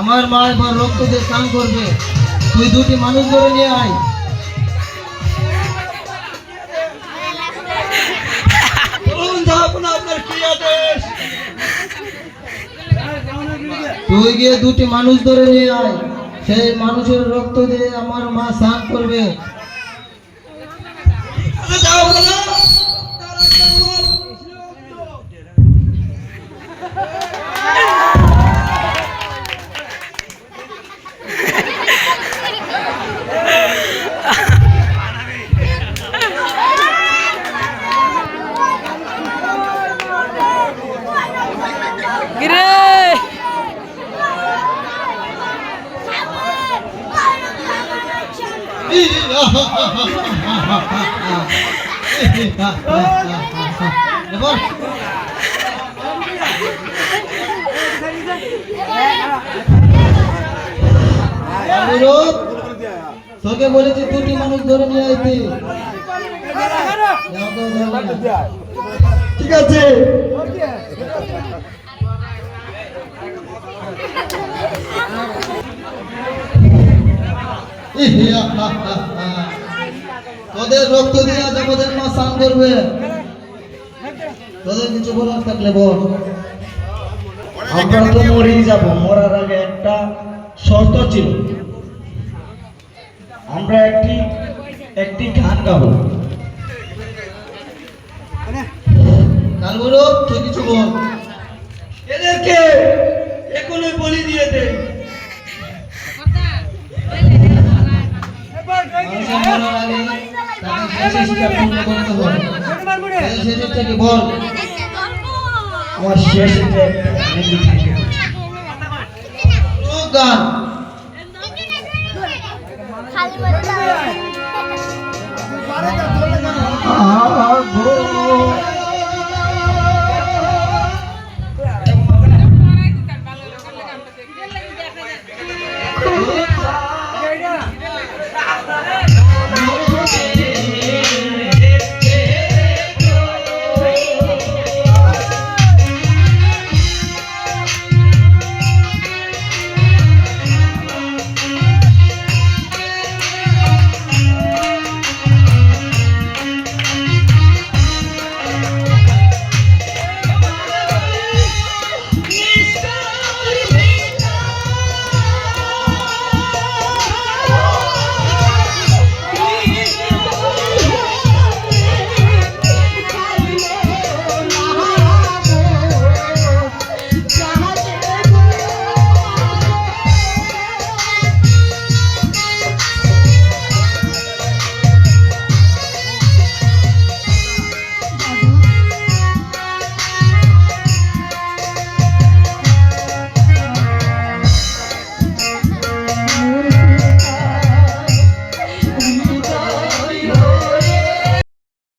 আমার মা এবার রক্ত দিয়ে স্নান করবে, তুই দুটি মানুষ ধরে নিয়ে আয়। তুই গিয়ে দুটি মানুষ ধরে নিয়ে আয়, সেই মানুষের রক্ত দিয়ে আমার মা স্নান করবে। তোকে বলেছি দুটি মানুষ ধরে নিয়ে আইতে। ঠিক আছে, তোদের রক্ত দিয়ে জগতের মা স্নান করবে। তোদের কিছু বলার থাকলে বল। আমরা তো মরেই যাব, মরার আগে একটা শর্ত ছিল, আমরা একটি গান গাবো। কালগুলো তুই কিছু বল। এদেরকে এখনই বলি দিয়ে দে। বল আমার শেষ গান। আ